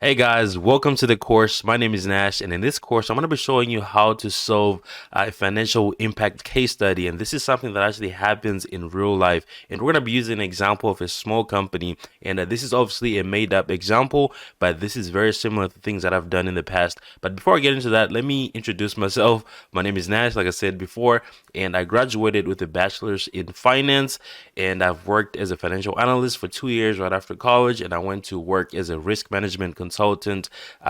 Hey guys, welcome to the course. My name is Nash, and in this course, I'm going to be showing you how to solve a financial impact case study. And this is something that actually happens in real life. And we're going to be using an example of a small company. And this is obviously a made up example, but this is very similar to things that I've done in the past. But before I get into that, let me introduce myself. My name is Nash, like I said before, and I graduated with a bachelor's in finance. And I've worked as a financial analyst for 2 years right after college. And I went to work as a risk management consultant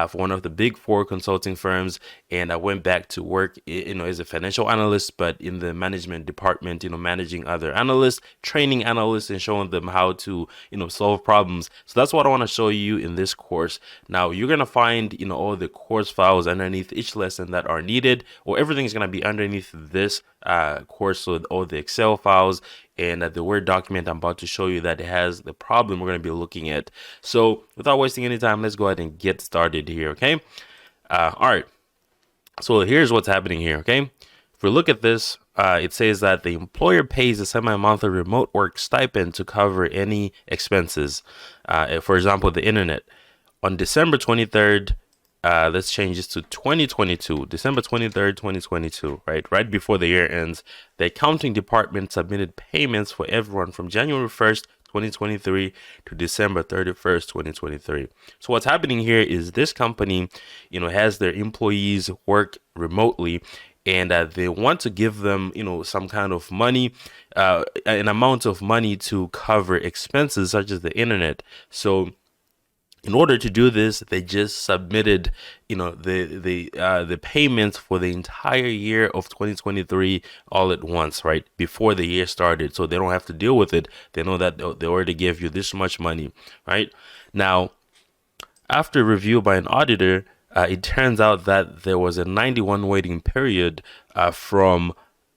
for one of the big four consulting firms, and I went back to work, as a financial analyst, but in the management department, managing other analysts, training analysts, and showing them how to, solve problems. So that's what I want to show you in this course. Now you're gonna find, all the course files underneath each lesson that are needed, or everything's gonna be underneath this course, so all the Excel files and the Word document I'm about to show you that has the problem we're going to be looking at. So without wasting any time, let's go ahead and get started here, okay? All right, so here's what's happening here, okay? If we look at this, it says that the employer pays a semi-monthly remote work stipend to cover any expenses. For example, the internet. On December 23rd, let's change this to 2022, December 23rd, 2022, right before the year ends, the accounting department submitted payments for everyone from January 1st, 2023 to December 31st, 2023. So what's happening here is this company, has their employees work remotely, and they want to give them, some kind of money, an amount of money to cover expenses such as the internet. So in order to do this, they just submitted, the payments for the entire year of 2023 all at once, right before the year started, so they don't have to deal with it. They know that they already gave you this much money, right? Now, after review by an auditor, it turns out that there was a 91 waiting period from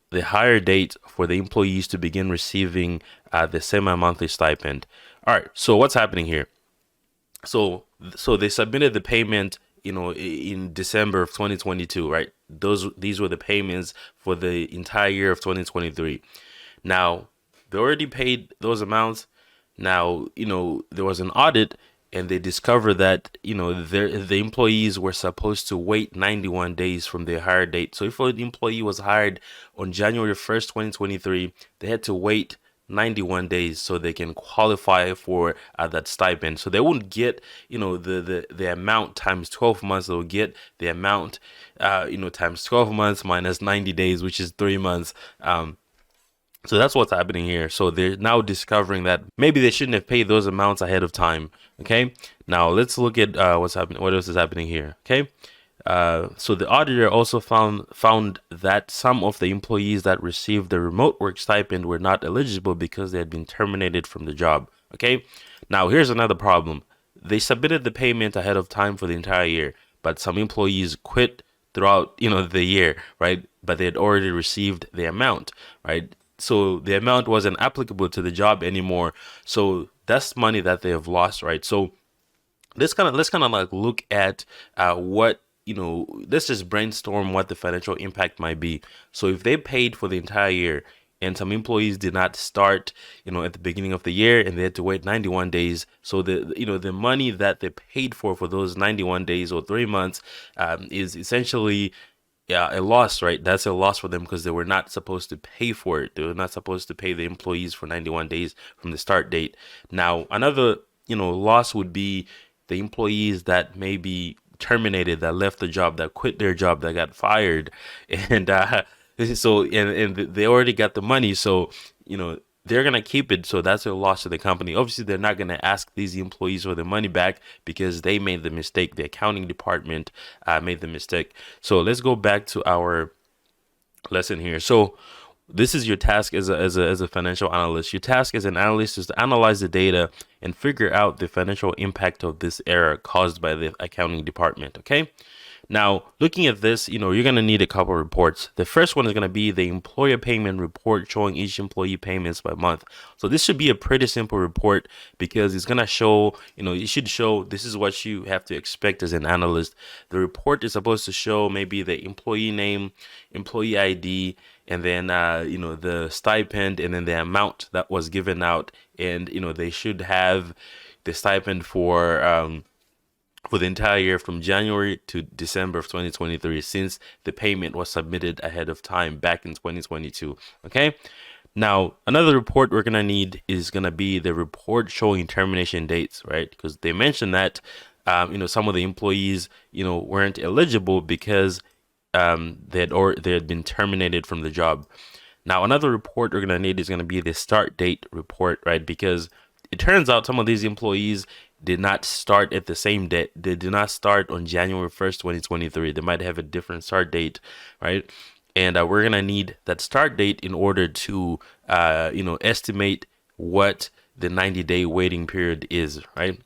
the hire date for the employees to begin receiving the semi-monthly stipend. All right, so what's happening here? So they submitted the payment, in December of 2022, right? These were the payments for the entire year of 2023. Now, they already paid those amounts. Now, there was an audit, and they discovered that, the employees were supposed to wait 91 days from their hire date. So if an employee was hired on January 1st, 2023, they had to wait 91 days so they can qualify for that stipend. So they wouldn't get, the amount times 12 months. They'll get the amount, times 12 months minus 90 days, which is 3 months. So that's what's happening here. So they're now discovering that maybe they shouldn't have paid those amounts ahead of time. Okay. Now let's look at what's happening. What else is happening here? Okay. So the auditor also found that some of the employees that received the remote work stipend were not eligible because they had been terminated from the job. Okay. Now here's another problem. They submitted the payment ahead of time for the entire year, but some employees quit throughout, the year, right? But they had already received the amount, right? So the amount wasn't applicable to the job anymore. So that's money that they have lost, right? So let's kind of like look at what, let's just brainstorm what the financial impact might be. So if they paid for the entire year and some employees did not start, at the beginning of the year, and they had to wait 91 days, so the money that they paid for those 91 days or 3 months is essentially, yeah, a loss, right? That's a loss for them because they were not supposed to pay for it. They were not supposed to pay the employees for 91 days from the start date. Now, another, loss would be the employees that may be terminated, that left the job, that quit their job, that got fired, and and they already got the money, so they're gonna keep it. So that's a loss to the company. Obviously, they're not gonna ask these employees for their money back because they made the mistake. The accounting department made the mistake. So let's go back to our lesson here. So this is your task as a financial analyst. Your task as an analyst is to analyze the data and figure out the financial impact of this error caused by the accounting department. Okay. Now, looking at this, you're going to need a couple of reports. The first one is going to be the employer payment report showing each employee payments by month. So this should be a pretty simple report because it's going to show, it should show this is what you have to expect as an analyst. The report is supposed to show maybe the employee name, employee ID, and then, the stipend, and then the amount that was given out. And, they should have the stipend for, for the entire year from January to December of 2023, since the payment was submitted ahead of time back in 2022. Okay. Now, another report we're going to need is going to be the report showing termination dates, right? Because they mentioned that, some of the employees, weren't eligible because they had been terminated from the job. Now, another report we're going to need is going to be the start date report, right? Because it turns out some of these employees did not start at the same date. They did not start on January 1st, 2023. They might have a different start date, right? And we're going to need that start date in order to, estimate what the 90-day waiting period is, right?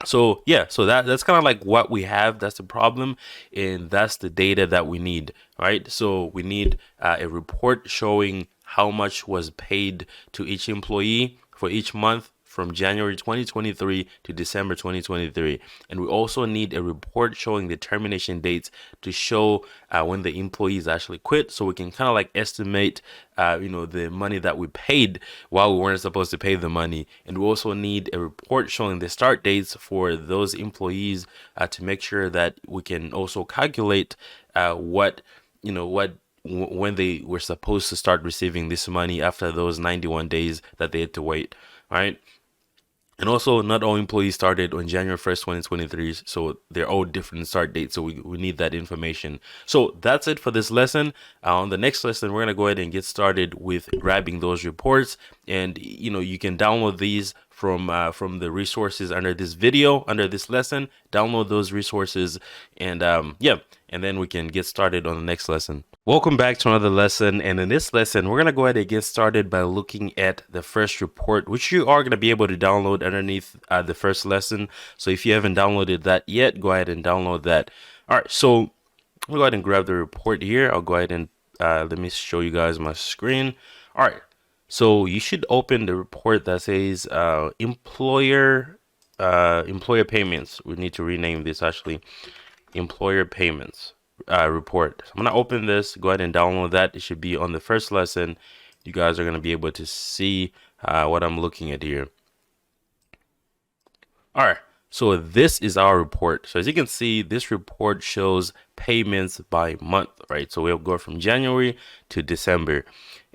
So yeah, so that's kind of like what we have. That's the problem, and that's the data that we need, right? So we need a report showing how much was paid to each employee for each month from January 2023 to December 2023. And we also need a report showing the termination dates to show when the employees actually quit, so we can kind of like estimate the money that we paid while we weren't supposed to pay the money. And we also need a report showing the start dates for those employees to make sure that we can also calculate when they were supposed to start receiving this money after those 91 days that they had to wait. All right. And also, not all employees started on January 1st, 2023, so they're all different start dates, so we need that information. So that's it for this lesson. On the next lesson, we're going to go ahead and get started with grabbing those reports. And, you can download these from the resources under this video, under this lesson. Download those resources, and and then we can get started on the next lesson. Welcome back to another lesson, and in this lesson we're going to go ahead and get started by looking at the first report, which you are going to be able to download underneath the first lesson. So if you haven't downloaded that yet, go ahead and download that. All right, so we'll go ahead and grab the report here. I'll go ahead and let me show you guys my screen. All right, so you should open the report that says employer payments. We need to rename this, actually, employer payments report. So I'm gonna open this, go ahead and download that. It should be on the first lesson. You guys are gonna be able to see what I'm looking at here. All right, so this is our report. So as you can see, this report shows payments by month, right? So we'll go from January to December.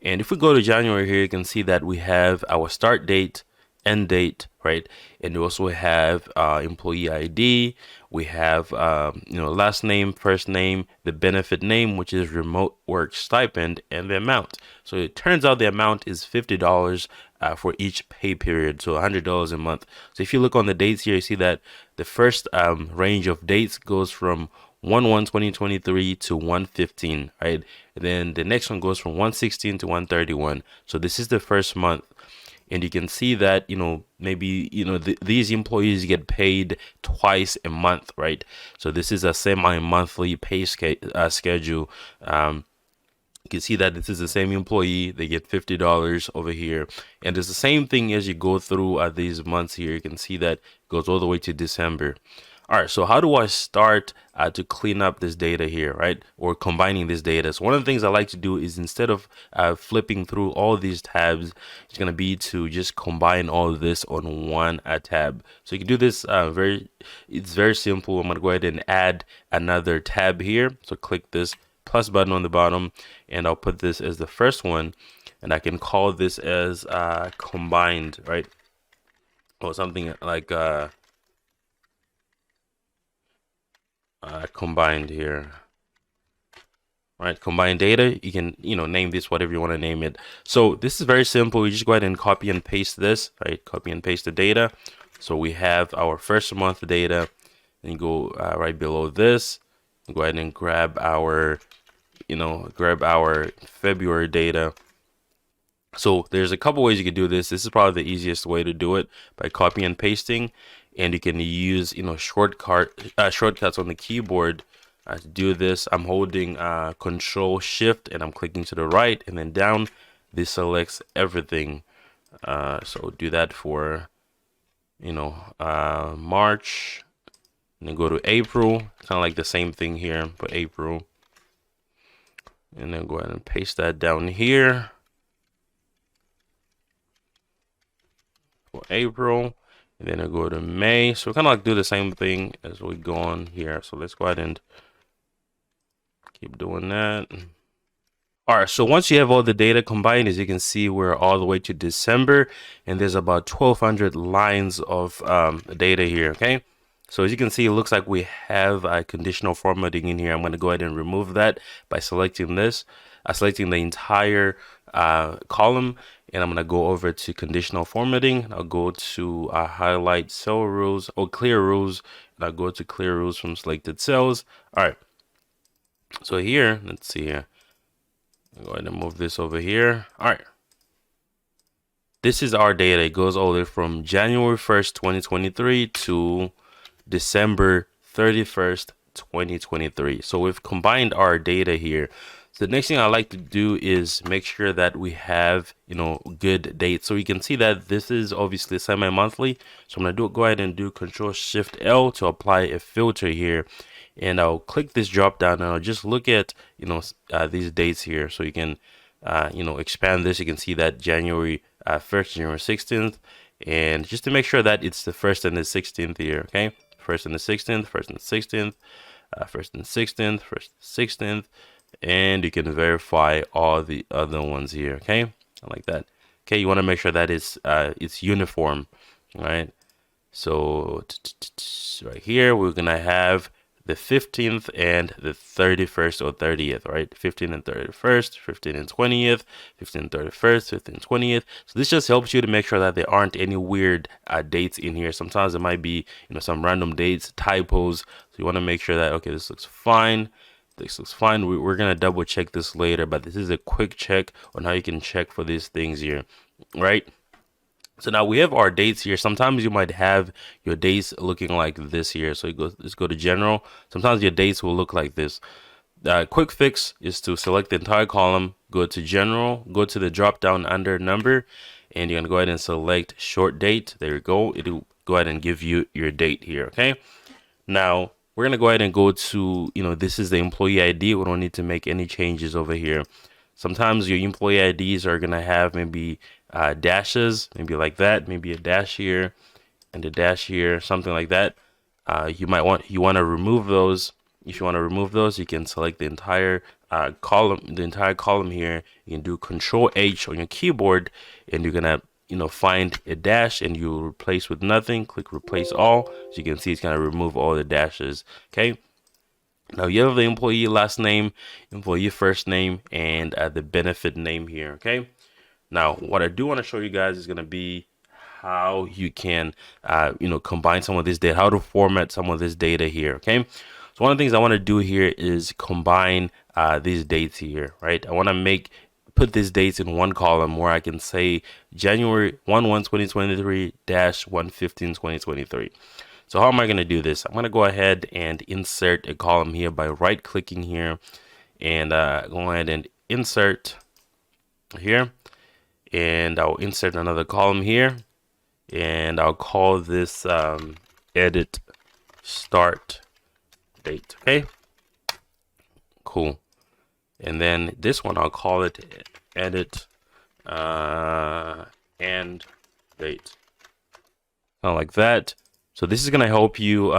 And if we go to January here, you can see that we have our start date, end date, right? And we also have employee ID. We have last name, first name, the benefit name, which is remote work stipend, and the amount. So it turns out the amount is $50 for each pay period, so $100 a month. So if you look on the dates here, you see that the first range of dates goes from 1/1/2023 to 1/15, right? And then the next one goes from 1/16 to 1/31. So this is the first month. And you can see that, maybe, these employees get paid twice a month, right? So this is a semi-monthly pay schedule. You can see that this is the same employee. They get $50 over here. And it's the same thing as you go through these months here. You can see that it goes all the way to December. All right, so how do I start to clean up this data here, right? Or combining this data. So one of the things I like to do is, instead of flipping through all these tabs, it's going to be to just combine all of this on one tab. So you can do this it's very simple. I'm going to go ahead and add another tab here. So click this plus button on the bottom, and I'll put this as the first one, and I can call this as combined, right? Or something like combined here, right? Combined data. You can name this whatever you want to name it. So this is very simple. You just go ahead and copy and paste this, right? Copy and paste the data. So we have our first month data, and you go right below this, go ahead and grab our February data. So there's a couple ways you could do this. This is probably the easiest way to do it, by copy and pasting. And you can use shortcuts on the keyboard to do this. I'm holding Control Shift, and I'm clicking to the right and then down. This selects everything. So do that for March, and then go to April. Kind of like the same thing here, but April. And then go ahead and paste that down here for April. and then I go to May. So we kind of like do the same thing as we go on here. So let's go ahead and keep doing that. All right, so once you have all the data combined, as you can see, we're all the way to December, and there's about 1,200 lines of data here, okay? So as you can see, it looks like we have a conditional formatting in here. I'm going to go ahead and remove that by selecting this, selecting the entire column, and I'm going to go over to conditional formatting. I'll go to highlight cell rules or clear rules, and I'll go to clear rules from selected cells. All right, so here, let's see here. Go ahead and move this over here. All right. This is our data. It goes all the way from January 1st, 2023 to December 31st, 2023. So we've combined our data here. So the next thing I like to do is make sure that we have, good dates. So you can see that this is obviously semi-monthly. So I'm going to go ahead and do Control-Shift-L to apply a filter here. And I'll click this drop down and I'll just look at, these dates here. So you can, expand this. You can see that January 1st, January 16th. And just to make sure that it's the 1st and the 16th here, okay? 1st and the 16th, 1st and the 16th, 1st and 16th, 1st and 16th, and you can verify all the other ones here, okay? Like that. Okay, you want to make sure that it's uniform, right? So right here we're gonna have the 15th and the 31st or 30th, right? 15th and 31st, 15th and 20th, 15th and 31st, 15th and 20th. So this just helps you to make sure that there aren't any weird dates in here. Sometimes there might be, some random dates, typos. So you want to make sure that, okay, this looks fine. This looks fine. We're going to double check this later, but this is a quick check on how you can check for these things here, right? So now we have our dates here. Sometimes you might have your dates looking like this here. So let's go to general. Sometimes your dates will look like this. Quick fix is to select the entire column, go to general, go to the drop down under number, and you're gonna go ahead and select short date. There you go. It'll go ahead and give you your date here. Okay. Now we're gonna go ahead and go to, this is the employee ID. We don't need to make any changes over here. Sometimes your employee IDs are gonna have maybe dashes, maybe like that, maybe a dash here and a dash here, something like that. You want to remove those. If you want to remove those, you can select the entire column here. You can do Control H on your keyboard, and you're gonna find a dash, and you replace with nothing. Click Replace All. So you can see it's gonna remove all the dashes. Okay. Now you have the employee last name, employee first name, and the benefit name here. Okay. Now what I do want to show you guys is going to be how you can, combine some of this data, how to format some of this data here. Okay. So one of the things I want to do here is combine these dates here, right? I want to put these dates in one column where I can say January 1/1/2023 -1/15/2023. So how am I going to do this? I'm going to go ahead and insert a column here by right clicking here and go ahead and insert here, and I'll insert another column here, and I'll call this edit start date. Okay, cool. And then this one I'll call it edit end date, kind of like that. So this is going to help you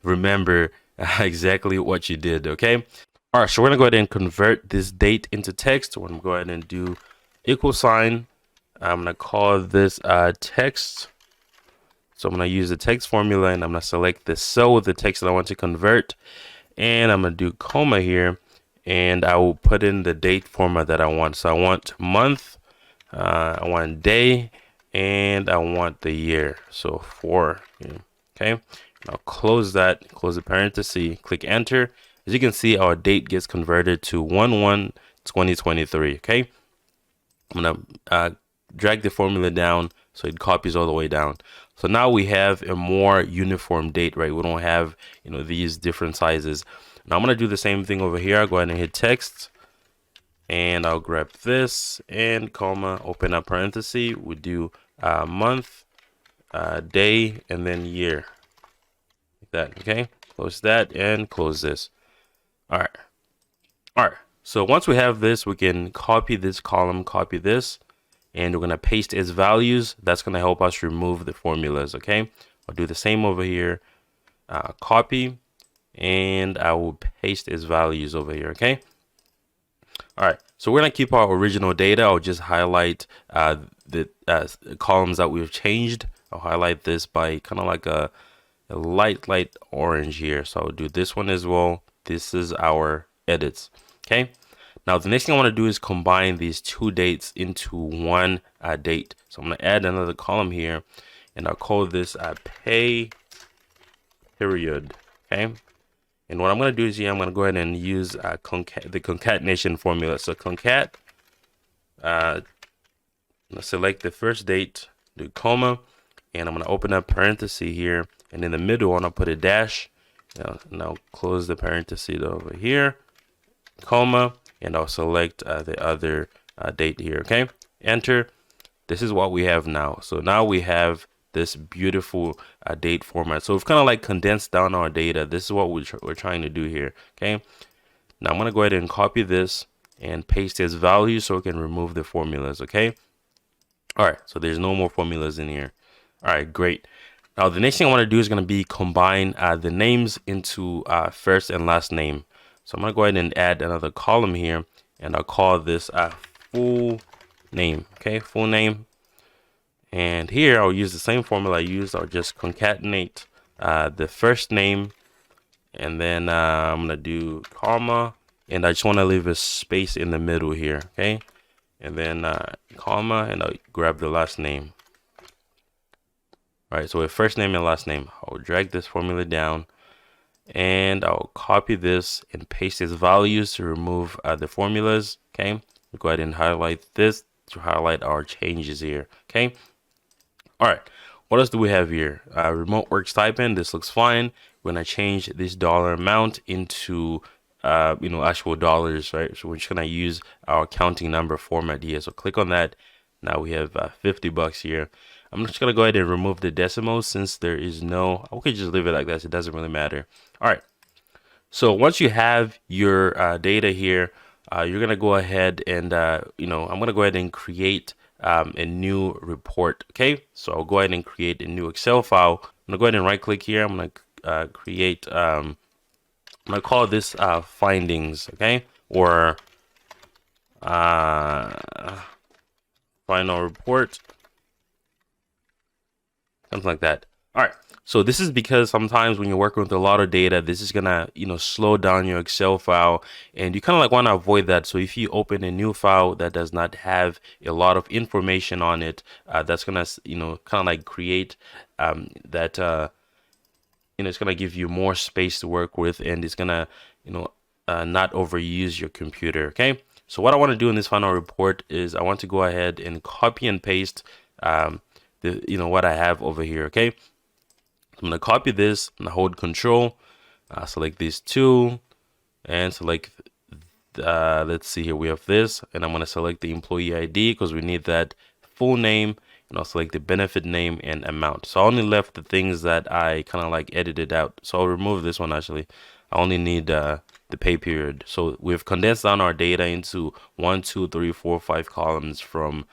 remember exactly what you did, okay? All right, so we're going to go ahead and convert this date into text. We're going to go ahead and do equal sign. I'm going to call this text. So I'm going to use the text formula, and I'm going to select the cell with the text that I want to convert. And I'm going to do comma here, and I will put in the date format that I want. So I want month, I want day, and I want the year. So 4, okay. I'll close that, close the parenthesis, click enter. As you can see, our date gets converted to 1/1/2023. Okay. I'm gonna drag the formula down so it copies all the way down. So now we have a more uniform date, right? We don't have, these different sizes. Now I'm gonna do the same thing over here. I'll go ahead and hit text, and I'll grab this and comma, open up parenthesis. We do month, day, and then year. Like that, okay? Close that and close this. All right. So once we have this, we can copy this column, copy this, and we're going to paste its values. That's going to help us remove the formulas. Okay, I'll do the same over here. Copy, and I will paste its values over here. Okay. All right, so we're gonna keep our original data. I'll just highlight the columns that we've changed. I'll highlight this by kind of like a light orange here. So I'll do this one as well. This is our edits. Okay. Now the next thing I want to do is combine these two dates into one date. So I'm gonna add another column here, and I'll call this pay period. Okay. And what I'm going to do is here, I'm going to go ahead and use the concatenation formula. So concat, select the first date, do comma, and I'm going to open up parenthesis here. And in the middle, I'm going to put a dash. Now close the parenthesis over here, comma, and I'll select the other date here. Okay, enter. This is what we have now. So now we have this beautiful date format. So we've kind of like condensed down our data. This is what we're trying to do here. Okay. Now I'm going to go ahead and copy this and paste its value so we can remove the formulas. Okay. All right. So there's no more formulas in here. All right, great. Now the next thing I want to do is going to be combine the names into first and last name. So I'm going to go ahead and add another column here, and I'll call this full name. Okay. Full name. And here I'll use the same formula I used. I'll just concatenate the first name, and then I'm gonna do comma, and I just want to leave a space in the middle here. Okay, and then comma, and I'll grab the last name. All right, so with first name and last name, I'll drag this formula down, and I'll copy this and paste its values to remove the formulas. Okay, we'll go ahead and highlight this to highlight our changes here. Okay. All right, what else do we have here? Remote work stipend. This looks fine. We're gonna change this dollar amount into actual dollars, right? So we're just gonna use our counting number format here. So click on that. Now we have $50 here. I'm just gonna go ahead and remove the decimals since there is no. We could just leave it like that. So it doesn't really matter. All right. So once you have your data here, you're gonna go ahead and I'm gonna go ahead and create a new report. Okay, so I'll go ahead and create a new Excel file. I'm gonna go ahead and right click here. I'm gonna create I'm gonna call this findings. Okay, or final report, something like that. All right, so this is because sometimes when you're working with a lot of data, this is gonna slow down your Excel file, and you kind of like want to avoid that. So if you open a new file that does not have a lot of information on it, that's gonna kind of like create that it's gonna give you more space to work with, and it's gonna not overuse your computer. Okay, so what I want to do in this final report is I want to go ahead and copy and paste what I have over here. Okay, I'm gonna copy this and hold Control, select these two, and select. Let's see here. We have this, and I'm gonna select the employee ID because we need that full name, and I'll select the benefit name and amount. So I only left the things that I kind of like edited out. So I'll remove this one actually. I only need the pay period. So we've condensed down our data into 1, 2, 3, 4, 5 columns from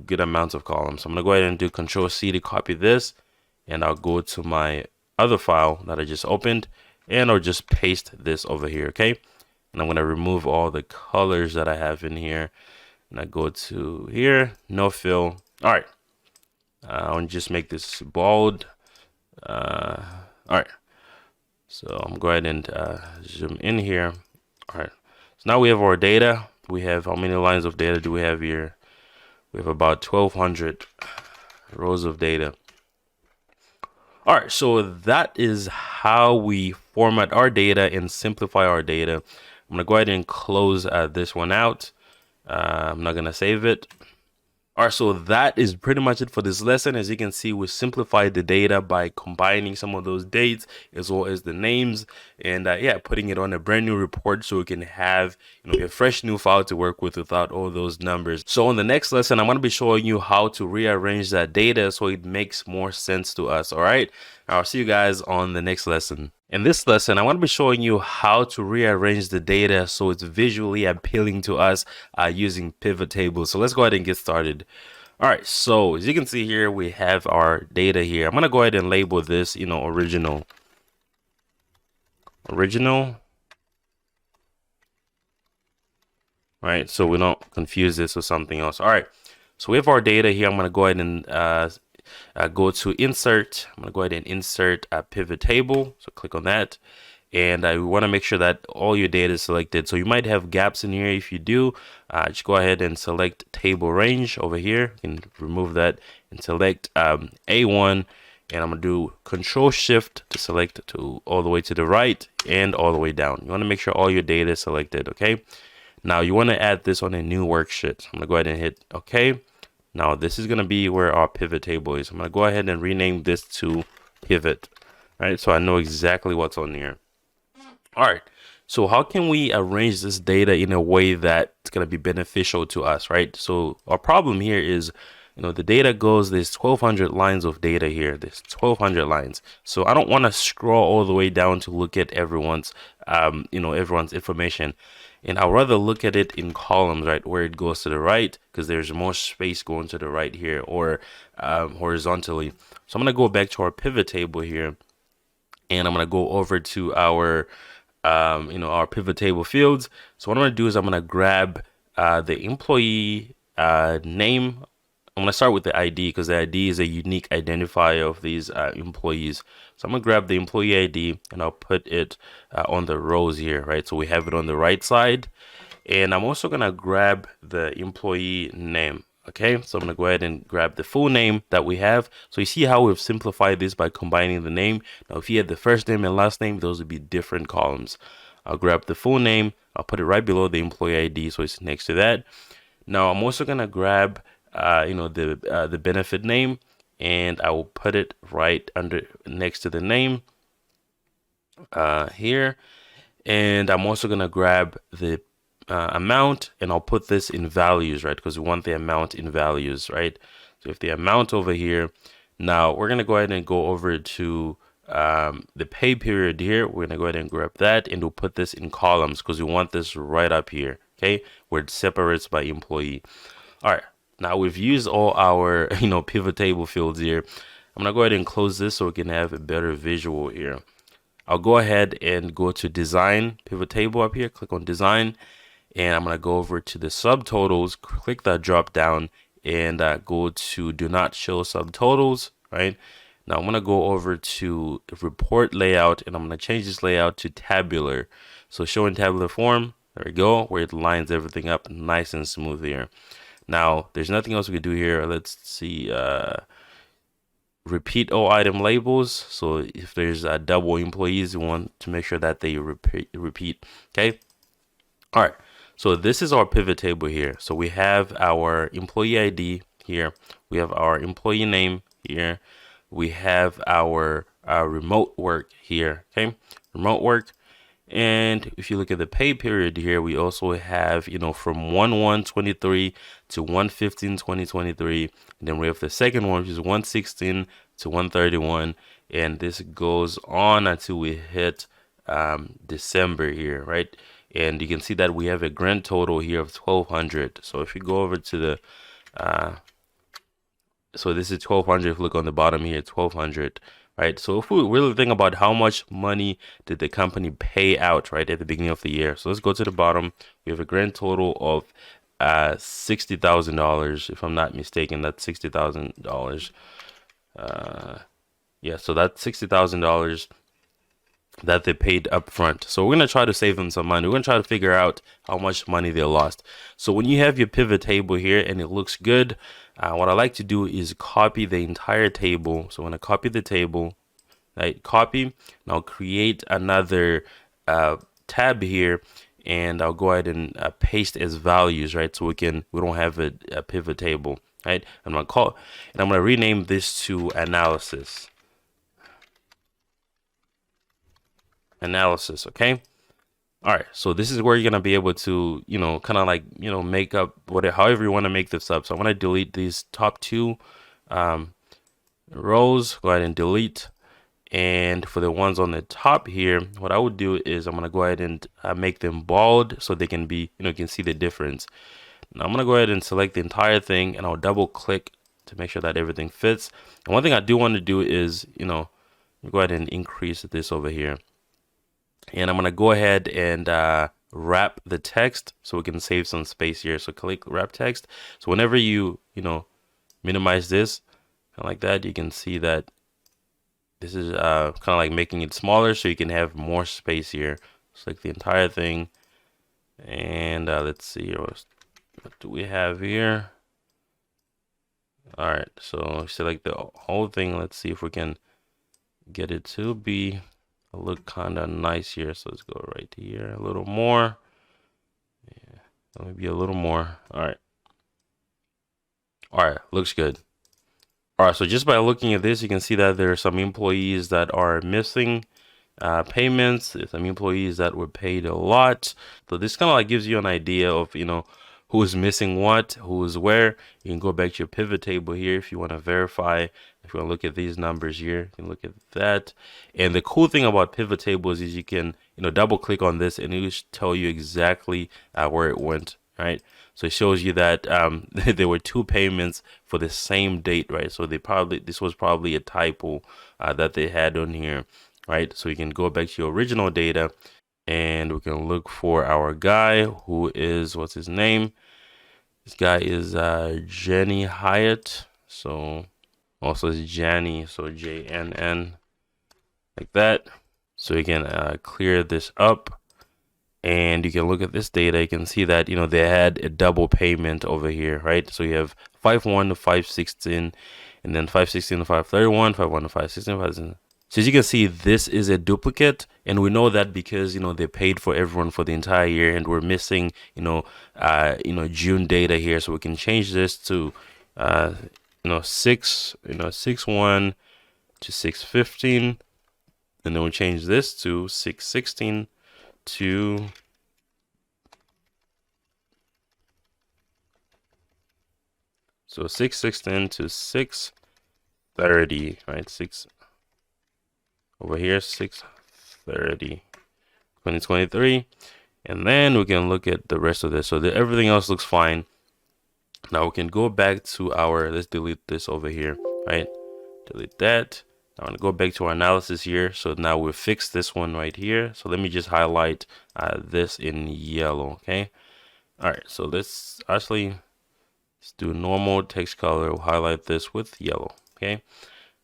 good amounts of columns. So I'm gonna go ahead and do Control C to copy this, and I'll go to my other file that I just opened, and I'll just paste this over here. Okay, and I'm gonna remove all the colors that I have in here, and I go to here, no fill. All right, I'll just make this bold. All right, so I'm going to go ahead and zoom in here. All right, so now we have our data. We have, how many lines of data do we have here? We have about 1,200 rows of data. All right, so that is how we format our data and simplify our data. I'm gonna go ahead and close this one out. I'm not gonna save it. All right, so that is pretty much it for this lesson. As you can see, we simplified the data by combining some of those dates as well as the names, and putting it on a brand new report so we can have a fresh new file to work with without all those numbers. So in the next lesson, I'm going to be showing you how to rearrange that data so it makes more sense to us. All right, I'll see you guys on the next lesson. In this lesson, I want to be showing you how to rearrange the data so it's visually appealing to us using pivot tables. So let's go ahead and get started. All right, so as you can see here, we have our data here. I'm going to go ahead and label this, original. Original. All right, so we don't confuse this with something else. All right, so we have our data here. I'm going to go ahead and go to insert. I'm going to go ahead and insert a pivot table. So click on that. And we want to make sure that all your data is selected. So you might have gaps in here. If you do, just go ahead and select table range over here. You can remove that and select A1. And I'm going to do Control Shift to select to all the way to the right and all the way down. You want to make sure all your data is selected. Okay. Now you want to add this on a new worksheet. So I'm going to go ahead and hit OK. Now this is going to be where our pivot table is. I'm going to go ahead and rename this to pivot. All right. So I know exactly what's on here. All right, so how can we arrange this data in a way that's going to be beneficial to us, right? So our problem here is, the data goes, there's 1,200 lines of data here. There's 1,200 lines. So I don't want to scroll all the way down to look at everyone's, everyone's information. And I'd rather look at it in columns, right, where it goes to the right, because there's more space going to the right here, or horizontally. So I'm going to go back to our pivot table here, and I'm going to go over to our our pivot table fields. So what I'm going to do is I'm going to grab the employee name. I'm going to start with the ID because the ID is a unique identifier of these employees. So I'm going to grab the employee ID and I'll put it on the rows here, right? So we have it on the right side. And I'm also going to grab the employee name. Okay, so I'm going to go ahead and grab the full name that we have. So you see how we've simplified this by combining the name. Now, if you had the first name and last name, those would be different columns. I'll grab the full name. I'll put it right below the employee ID, so it's next to that. Now, I'm also going to grab, the benefit name, and I will put it right next to the name here. And I'm also going to grab the amount, and I'll put this in values, right? Because we want the amount in values, right? So if the amount over here, now we're going to go ahead and go over to the pay period here. We're going to go ahead and grab that, and we'll put this in columns because we want this right up here, okay? Where it separates by employee. All right, now we've used all our, pivot table fields here. I'm going to go ahead and close this so we can have a better visual here. I'll go ahead and go to design pivot table up here, click on design, and I'm going to go over to the subtotals, click that drop down, and go to do not show subtotals, right? Now I'm going to go over to report layout, and I'm going to change this layout to tabular. So show in tabular form, there we go, where it lines everything up nice and smooth here. Now there's nothing else we can do here. Let's see, repeat all item labels. So if there's double employees, we want to make sure that they repeat. Okay. All right. So this is our pivot table here. So we have our employee ID here. We have our employee name here. We have our remote work here. Okay. Remote work. And if you look at the pay period here, we also have, from 1/1/23 to 1/15/2023. And then we have the second one, which is 1/16 to 1/31. And this goes on until we hit December here, right? And you can see that we have a grand total here of 1,200. So if you go over to the, so this is 1,200. If you look on the bottom here, 1,200. Right, so if we really think about how much money did the company pay out, right, at the beginning of the year. So let's go to the bottom. We have a grand total of $60,000, if I'm not mistaken. That's $60,000. Yeah, so that's $60,000 that they paid up front. So we're going to try to save them some money. We're going to try to figure out how much money they lost. So when you have your pivot table here and it looks good, what I like to do is copy the entire table. So I'm going to copy the table, right? Copy, and I'll create another tab here, and I'll go ahead and paste as values, right? So we don't have a pivot table, right? I'm going to rename this to analysis. Analysis, okay? All right, so this is where you're gonna be able to, kind of like, make up however you want to make this up. So I want to delete these top two rows. Go ahead and delete, And for the ones on the top here, what I would do is I'm gonna go ahead and make them bold so they can be, you can see the difference. Now I'm gonna go ahead and select the entire thing, and I'll double click to make sure that everything fits. And one thing I do want to do is, go ahead and increase this over here. And I'm gonna go ahead and wrap the text so we can save some space here. So click wrap text. So whenever you minimize this, kind of like that, you can see that this is kind of like making it smaller so you can have more space here. Select the entire thing, and let's see what do we have here. All right, so select the whole thing. Let's see if we can get it to be look kind of nice here. So let's go right here a little more. Yeah, maybe a little more. All right, looks good. All right, so just by looking at this, you can see that there are some employees that are missing payments. There's some employees that were paid a lot. So this kind of like gives you an idea of, who is missing what, who is where. You can go back to your pivot table here if you want to verify. If you want to look at these numbers here, you can look at that. And the cool thing about pivot tables is you can, double click on this and it will tell you exactly where it went, right? So it shows you that there were two payments for the same date, right? So this was probably a typo that they had on here, right? So you can go back to your original data and we can look for our guy who is, what's his name? This guy is Jenny Hyatt. So also it's Janny, so JNN, like that. So you can clear this up and you can look at this data. You can see that, they had a double payment over here, right? So you have 5/1 to 5/16 and then 5/16 to 5/31, 5/1 to 5/16, 5/16. So as you can see, this is a duplicate, and we know that because they paid for everyone for the entire year, and we're missing June data here. So we can change this to 6/1 to 6/15, and then we'll change this to 6/16 to so 6/16 to 6/30, right? Over here, 6/30, 2023. And then we can look at the rest of this. So everything else looks fine. Now we can go back to let's delete this over here, right? Delete that. Now I'm gonna go back to our analysis here. So now we've fixed this one right here. So let me just highlight this in yellow, okay? All right, so let's do normal text color. We'll highlight this with yellow, okay?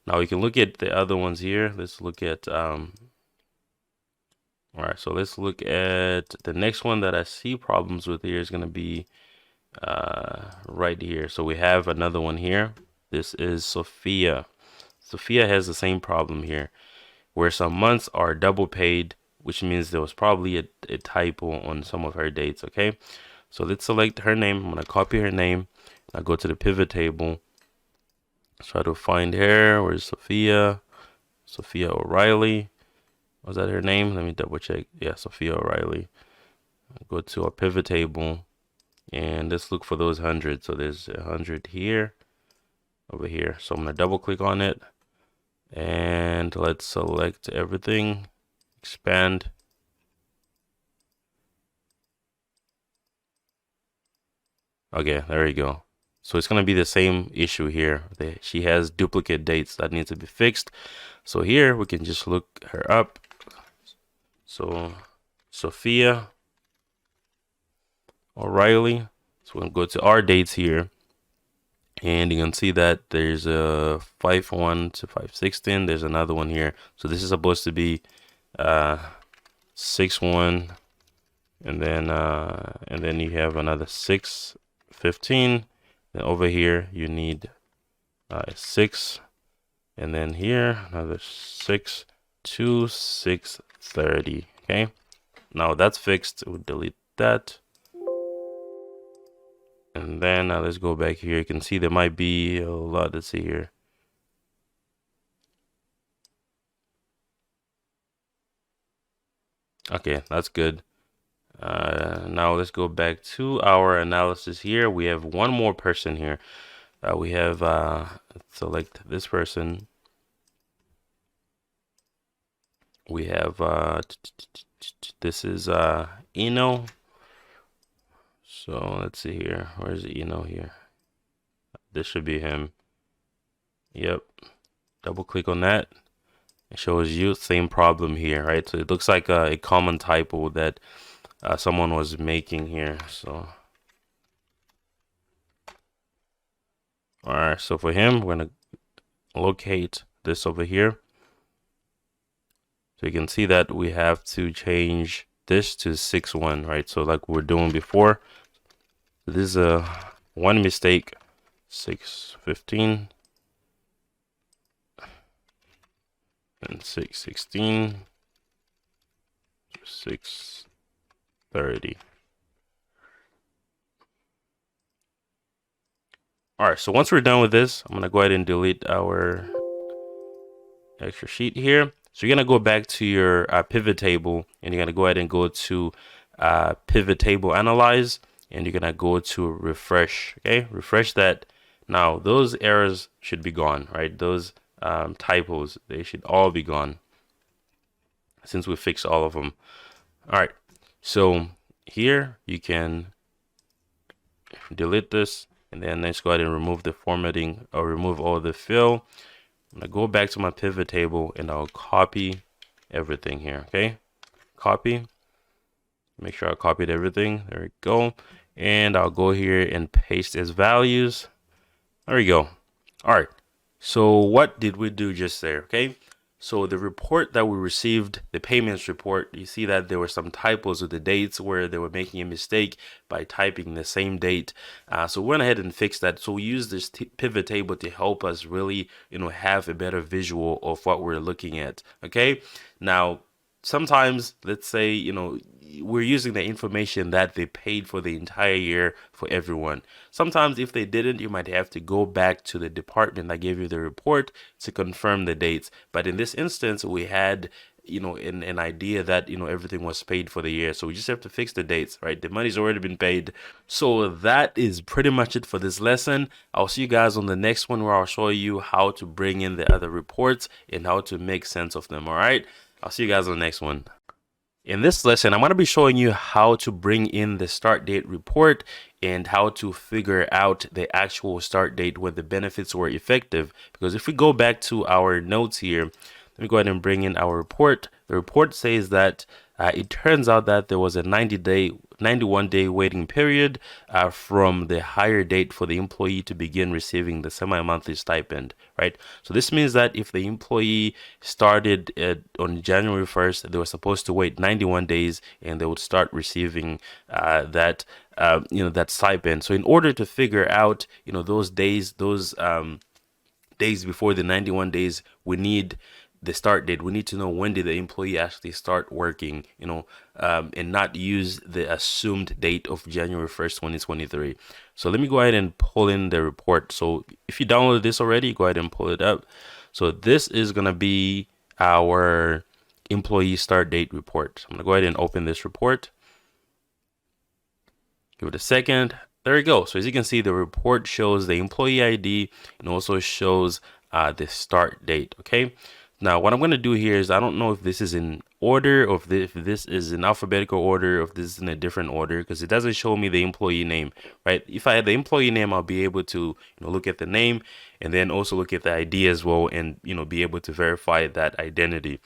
Now we can look at the other ones here. Let's look at, all right, so let's look at the next one that I see problems with here is going to be right here. So we have another one here. This is Sophia. Sophia has the same problem here where some months are double paid, which means there was probably a typo on some of her dates, okay? So let's select her name. I'm going to copy her name. I'll go to the pivot table. Try to find her. Where's Sophia? Sophia O'Reilly. Was that her name? Let me double check. Yeah, Sophia O'Reilly. Go to our pivot table and let's look for those 100. So there's 100 here, over here. So I'm gonna double click on it and let's select everything, expand. Okay, there you go. So it's going to be the same issue here. She has duplicate dates that need to be fixed. So here we can just look her up. So Sophia O'Reilly. So we'll go to our dates here. And you can see that there's a 5/1 to 5/16. There's another one here. So this is supposed to be 6/1. And then you have another 6/15. Then over here you need 6, and then here another 6 to 6/30. Okay, now that's fixed. We'll delete that, and then let's go back here. You can see there might be a lot. Let's see here. Okay, that's good. Now let's go back to our analysis here. We have one more person here. We have select this person. We have this is Eno. So let's see here. Where's Eno here? This should be him. Yep. Double click on that. It shows you same problem here, right? So it looks like a common typo that someone was making here. So all right, so for him, we're gonna locate this over here. So you can see that we have to change this to 6-1, right? So like we were doing before. This is a one mistake. 615 and 616, 630. All right, so once we're done with this, I'm gonna go ahead and delete our extra sheet here. So you're gonna go back to your pivot table, and you're gonna go ahead and go to pivot table analyze, and you're gonna go to refresh. Okay, refresh that. Now those errors should be gone, right? Those typos, they should all be gone since we fixed all of them. All right, so here you can delete this, and then let's go ahead and remove the formatting or remove all the fill. I'm gonna go back to my pivot table and I'll copy everything here. Okay, copy. Make sure I copied everything. There we go. And I'll go here and paste as values. There we go. All right. So what did we do just there? Okay. So the report that we received, the payments report, you see that there were some typos with the dates where they were making a mistake by typing the same date. So we went ahead and fixed that. So we use this pivot table to help us really, have a better visual of what we're looking at. Okay. Now, sometimes, let's say, we're using the information that they paid for the entire year for everyone. Sometimes if they didn't, you might have to go back to the department that gave you the report to confirm the dates. But in this instance, we had an idea that everything was paid for the year, so we just have to fix the dates, right? The money's already been paid. So that is pretty much it for this lesson. I'll see you guys on the next one, where I'll show you how to bring in the other reports and how to make sense of them. All right, I'll see you guys on the next one. In this lesson, I'm going to be showing you how to bring in the start date report and how to figure out the actual start date when the benefits were effective. Because if we go back to our notes here, let me go ahead and bring in our report. The report says that it turns out that there was a 91-day waiting period from the hire date for the employee to begin receiving the semi-monthly stipend, right? So this means that if the employee started on January 1st, they were supposed to wait 91 days and they would start receiving that stipend. So in order to figure out, those days, days before the 91 days, we need the start date. We need to know when did the employee actually start working, and not use the assumed date of January 1st, 2023. So let me go ahead and pull in the report. So if you downloaded this already, go ahead and pull it up. So this is going to be our employee start date report. So I'm going to go ahead and open this report. Give it a second. There we go. So as you can see, the report shows the employee ID and also shows the start date. Okay. Now, what I'm going to do here is, I don't know if this is in order, or if this is in alphabetical order, or if this is in a different order, because it doesn't show me the employee name, right? If I had the employee name, I'll be able to look at the name and then also look at the ID as well, and be able to verify that identity.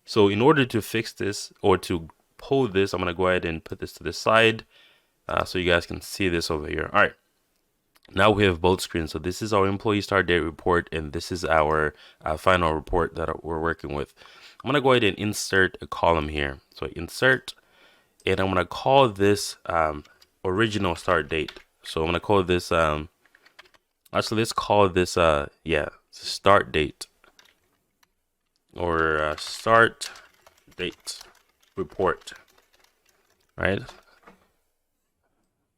So in order to fix this or to pull this, I'm going to go ahead and put this to the side so you guys can see this over here. All right. Now we have both screens. So this is our employee start date report, and this is our final report that we're working with. I'm going to go ahead and insert a column here. So insert, and I'm going to call this original start date. So I'm going to call this, actually, let's call this, start date, or start date report, right?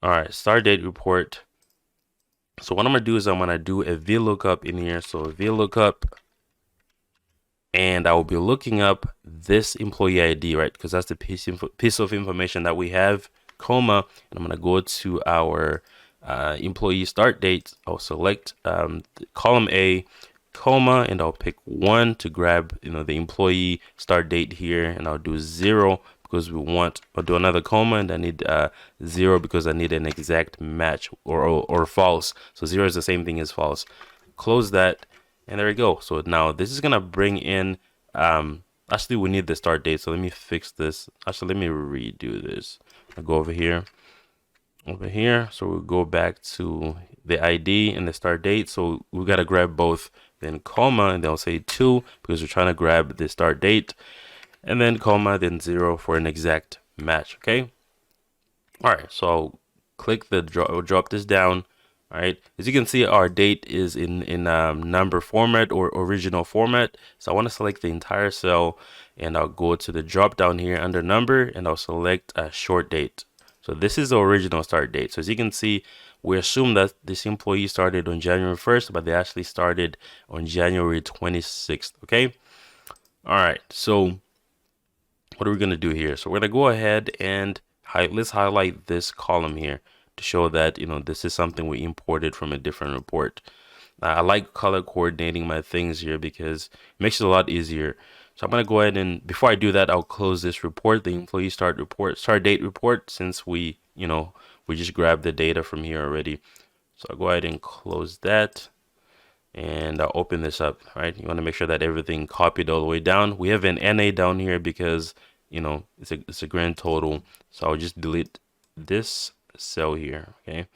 All right, start date report. So what I'm going to do is I'm going to do a VLOOKUP in here. So a VLOOKUP, and I will be looking up this employee ID, right? Because that's the piece of information that we have, comma, and I'm going to go to our employee start date. I'll select column A, comma, and I'll pick 1 to grab, the employee start date here, and I'll do 0 because I'll do another comma, and I need 0 because I need an exact match, or false. So 0 is the same thing as false. Close that, and there we go. So now this is gonna bring in, actually we need the start date, so let me fix this. Actually, let me redo this. I'll go over here, so we'll go back to the ID and the start date. So we got to grab both, then comma, and then I'll say 2 because we're trying to grab the start date, and then comma, then 0 for an exact match. Okay. All right, so I'll click the drop this down. All right, as you can see, our date is in number format or original format. So I want to select the entire cell, and I'll go to the drop down here under number, and I'll select a short date. So this is the original start date. So as you can see, we assume that this employee started on January 1st, but they actually started on January 26th. Okay. All right, so what are we going to do here? So we're going to go ahead and let's highlight this column here to show that, this is something we imported from a different report. I like color coordinating my things here because it makes it a lot easier. So I'm going to go ahead and, before I do that, I'll close this report, the employee start date report, since we just grabbed the data from here already. So I'll go ahead and close that, and I'll open this up. Right, you want to make sure that everything copied all the way down. We have an NA down here because it's a grand total. So I'll just delete this cell here. Okay,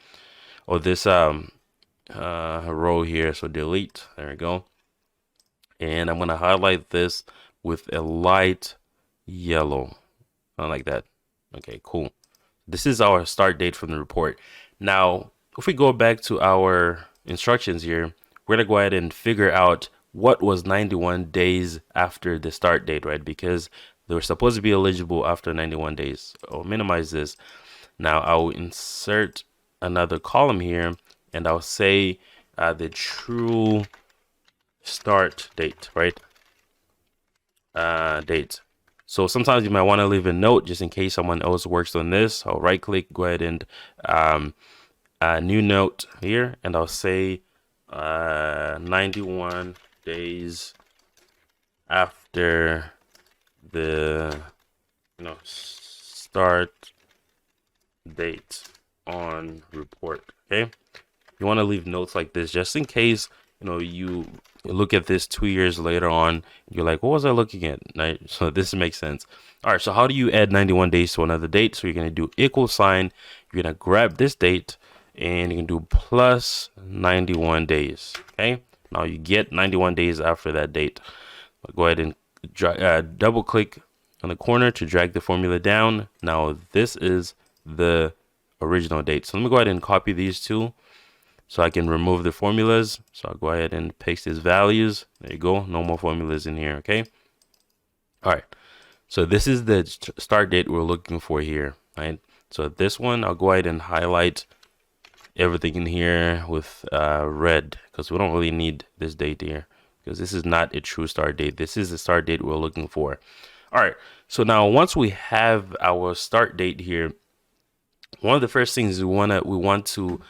or this row here. So delete. There we go. And I'm gonna highlight this with a light yellow, not like that. Okay, cool. This is our start date from the report. Now, if we go back to our instructions here, we're gonna go ahead and figure out what was 91 days after the start date, right? Because they were supposed to be eligible after 91 days. I'll minimize this. Now I'll insert another column here, and I'll say the true start date, right? Date. So sometimes you might want to leave a note just in case someone else works on this. I'll right click, go ahead and new note here, and I'll say 91 days after the start date on report. Okay, you want to leave notes like this just in case you look at this 2 years later on, you're like, what was I looking at? Right? So this makes sense. All right, so how do you add 91 days to another date? So you're going to do equal sign, you're going to grab this date, and you can do plus 91 days. Okay, now you get 91 days after that date. I'll go ahead and double click on the corner to drag the formula down. Now this is the original date. So let me go ahead and copy these two so I can remove the formulas. So I'll go ahead and paste these values. There you go. No more formulas in here. Okay. All right. So this is the start date we're looking for here. Right. So this one, I'll go ahead and highlight everything in here with red, because we don't really need this date here, because this is not a true start date. This is the start date we're looking for. All right. So now once we have our start date here, one of the first things we want to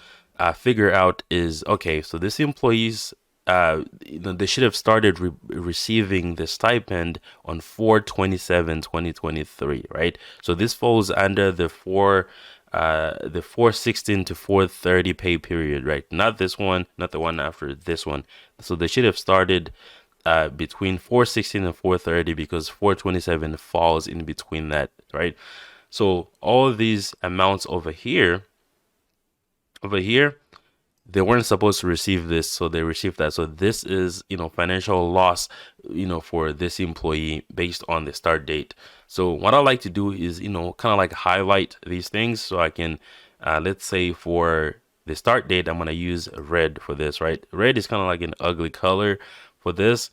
figure out is, okay, so this employees, they should have started receiving the stipend on 4/27/2023, right? So this falls under the 4/16 to 4/30 pay period, right? Not this one, not the one after this one. So they should have started between 4/16 and 4/30, because 4/27 falls in between that, right? So all of these amounts over here, they weren't supposed to receive this, so they received that. So this is, financial loss, for this employee based on the start date. So what I like to do is, kind of like highlight these things so I can, let's say for the start date, I'm going to use red for this, right? Red is kind of like an ugly color for this,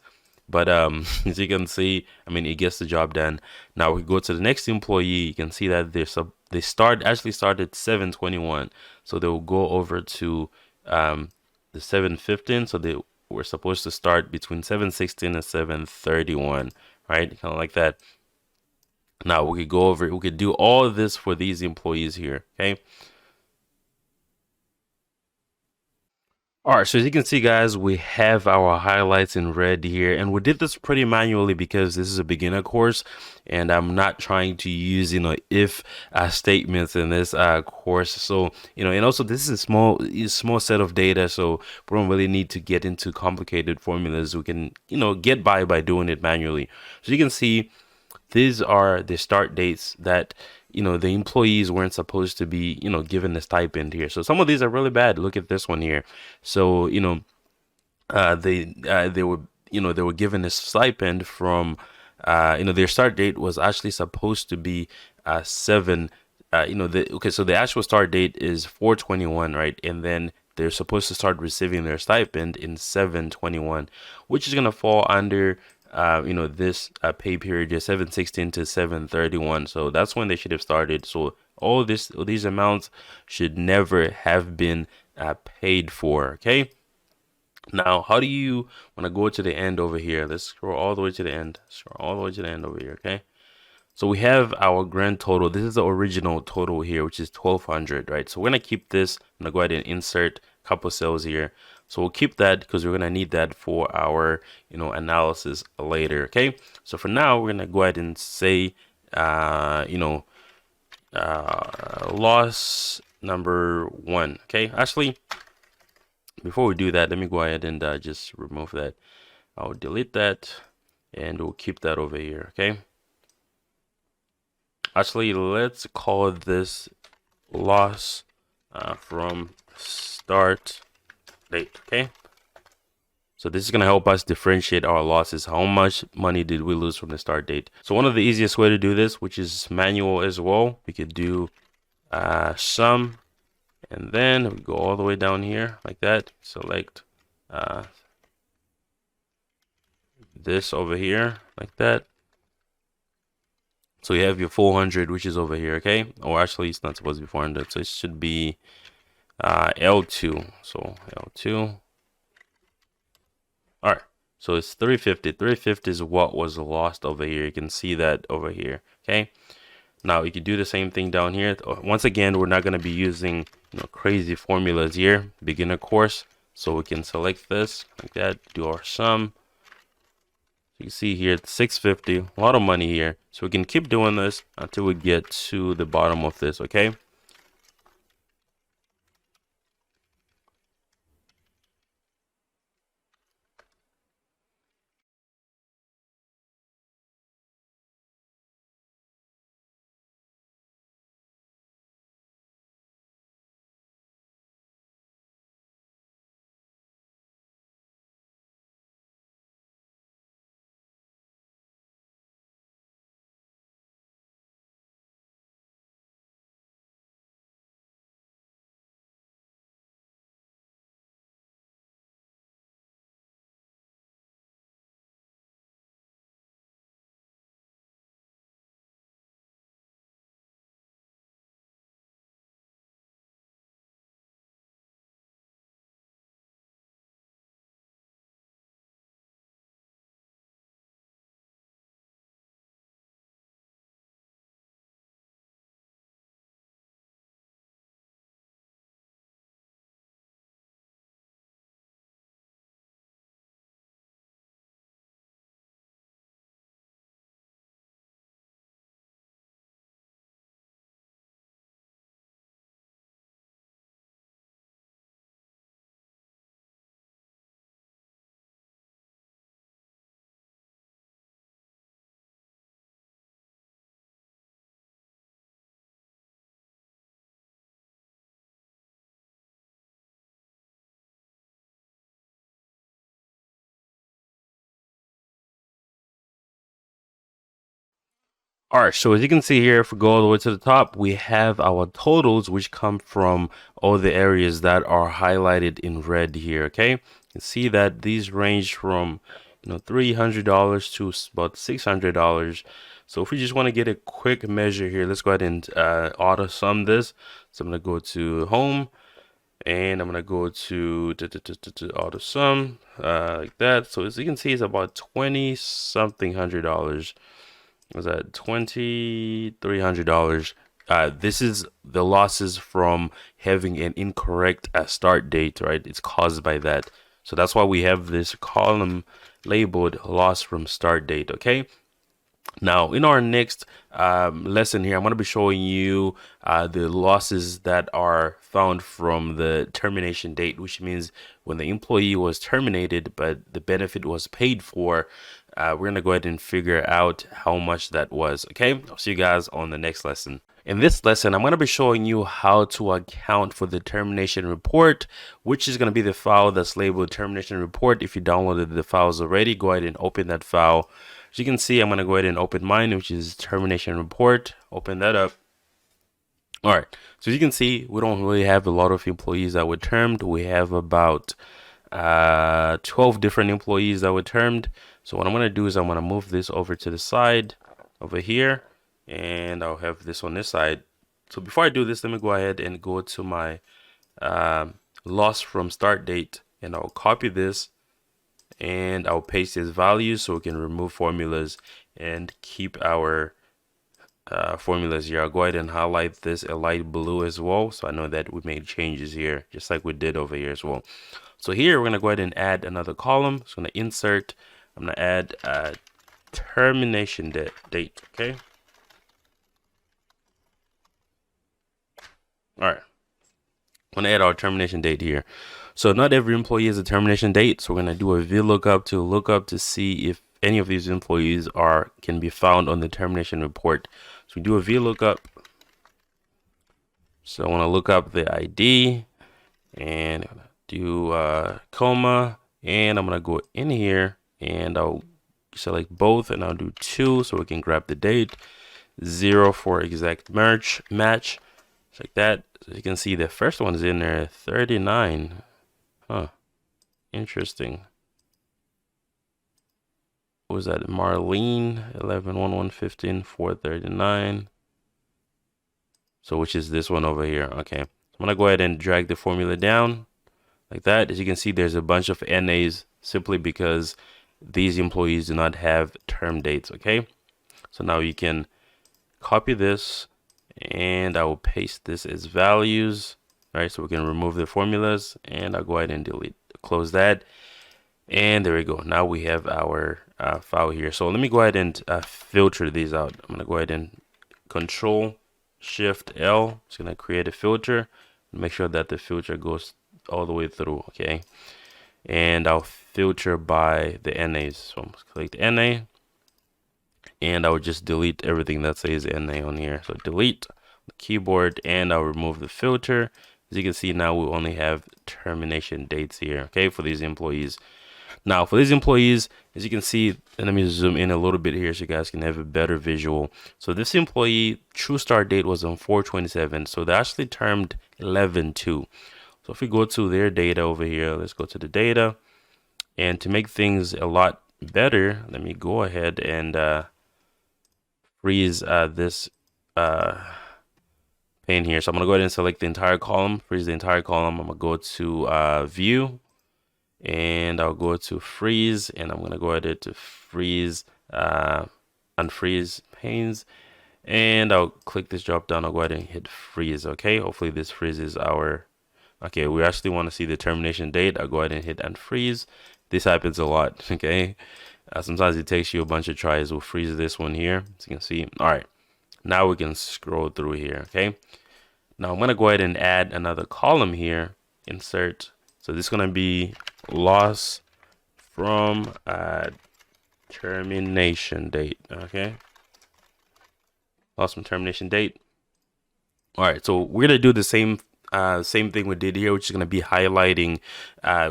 but as you can see, I mean, it gets the job done. Now we go to the next employee. You can see that they actually started 7/21, so they will go over to the 7/15. So they were supposed to start between 7/16 and 7/31, right? Kind of like that. Now we could do all of this for these employees here. Okay. All right, so as you can see, guys, we have our highlights in red here, and we did this pretty manually because this is a beginner course, and I'm not trying to use, if statements in this course. So, and also this is a small set of data, so we don't really need to get into complicated formulas. We can, get by doing it manually. So you can see these are the start dates that the employees weren't supposed to be given the stipend here. So some of these are really bad. Look at this one here. So they were given a stipend from their start date was actually supposed to be 7 okay, so the actual start date is 4/21, right? And then they're supposed to start receiving their stipend in 7/21, which is going to fall under this pay period is 7/16 to 7/31. So that's when they should have started. So all these amounts should never have been paid for. Okay. Now, how do you want to go to the end over here? Let's scroll all the way to the end. Scroll all the way to the end over here. Okay. So we have our grand total. This is the original total here, which is 1,200, right? So we're gonna keep this. I'm gonna go ahead and insert a couple cells here. So we'll keep that because we're gonna need that for our, analysis later. Okay. So for now, we're gonna go ahead and say, loss number 1. Okay. Actually, before we do that, let me go ahead and just remove that. I'll delete that, and we'll keep that over here. Okay. Actually, let's call this loss from start date. Okay. So this is going to help us differentiate our losses. How much money did we lose from the start date? So one of the easiest way to do this, which is manual as well, we could do sum, and then we go all the way down here like that. Select this over here like that. So you have your 400, which is over here, okay? Or actually, it's not supposed to be 400, so it should be L2. So L2. All right. So it's 350. 350 is what was lost over here. You can see that over here, okay? Now you can do the same thing down here. Once again, we're not going to be using crazy formulas here. Beginner course. So we can select this like that. Do our sum. You can see here it's 650, a lot of money here. So we can keep doing this until we get to the bottom of this, okay? All right, so as you can see here, if we go all the way to the top, we have our totals, which come from all the areas that are highlighted in red here, okay? You can see that these range from, $300 to about $600. So if we just want to get a quick measure here, let's go ahead and auto sum this. So I'm going to go to home, and I'm going to go to auto sum like that. So as you can see, it's about 20 something $100. Was that $2,300 This is the losses from having an incorrect start date, right? It's caused by that. So that's why we have this column labeled loss from start date, okay? Now, in our next lesson here, I'm going to be showing you the losses that are found from the termination date, which means when the employee was terminated, but the benefit was paid for. We're going to go ahead and figure out how much that was. Okay, I'll see you guys on the next lesson. In this lesson, I'm going to be showing you how to account for the termination report, which is going to be the file that's labeled termination report. If you downloaded the files already, go ahead and open that file. As you can see, I'm going to go ahead and open mine, which is termination report. Open that up. All right. So as you can see, we don't really have a lot of employees that were termed. We have about 12 different employees that were termed. So what I'm going to do is I'm going to move this over to the side over here, and I'll have this on this side. So before I do this, let me go ahead and go to my loss from start date, and I'll copy this and I'll paste its values so we can remove formulas and keep our formulas here. I'll go ahead and highlight this a light blue as well, so I know that we made changes here just like we did over here as well. So here we're going to go ahead and add another column. So I'm going to insert, I'm going to add termination date, okay? All right, I'm going to add our termination date here. So not every employee has a termination date, so we're going to do a VLOOKUP to look up to see if any of these employees can be found on the termination report. So we do a VLOOKUP. So I want to look up the ID and do comma, and I'm going to go in here and I'll select both and I'll do 2 so we can grab the date, 0 for exact match, just like that. So you can see the first one's in there, 39. Huh, interesting. What was that? Marlene, 11/11/15, 439. So which is this one over here? Okay, so I'm gonna go ahead and drag the formula down like that. As you can see, there's a bunch of NAs simply because these employees do not have term dates. Okay, so now you can copy this and I will paste this as values. All right, so we can remove the formulas, and I'll go ahead and close that. And there we go. Now we have our file here. So let me go ahead and filter these out. I'm gonna go ahead and Control Shift L. It's gonna create a filter. Make sure that the filter goes all the way through. Okay, and I'll filter by the NAs. So I'm gonna click the NA, and I will just delete everything that says NA on here. So delete the keyboard, and I'll remove the filter. As you can see, now we only have termination dates here, okay, for these employees. Now, for these employees, as you can see, and let me zoom in a little bit here so you guys can have a better visual. So this employee, true start date was on 4/27, so they actually termed 11/2. So if we go to their data over here, let's go to the data. And to make things a lot better, let me go ahead and freeze this pane here. So I'm gonna go ahead and select the entire column, freeze the entire column. I'm gonna go to view, and I'll go to freeze, and I'm gonna go ahead to freeze, unfreeze panes, and I'll click this drop down. I'll go ahead and hit freeze. Okay, hopefully this freezes our. Okay, we actually want to see the termination date. I'll go ahead and hit unfreeze. This happens a lot. Okay, sometimes it takes you a bunch of tries. We'll freeze this one here, as you can see. All right. Now we can scroll through here, okay? Now I'm gonna go ahead and add another column here, insert. So this is gonna be loss from termination date, okay? Loss from termination date. All right, so we're gonna do the same thing we did here, which is going to be highlighting,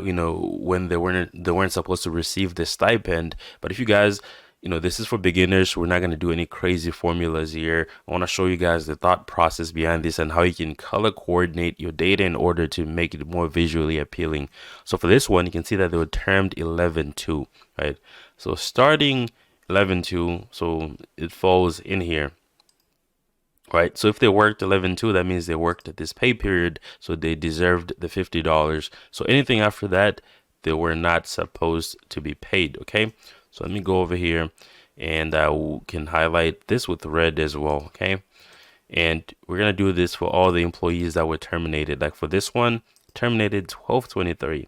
you know, when they weren't supposed to receive the stipend. But if you guys, you know, this is for beginners, we're not going to do any crazy formulas here. I want to show you guys the thought process behind this and how you can color coordinate your data in order to make it more visually appealing. So for this one, you can see that they were termed 11/2, right? So starting 11/2, so it falls in here. Right, so if they worked 11/2, that means they worked at this pay period, so they deserved the $50. So anything after that, they were not supposed to be paid. Okay, so let me go over here, and we can highlight this with red as well. Okay, And we're going to do this for all the employees that were terminated. Like for this one, terminated 12/23.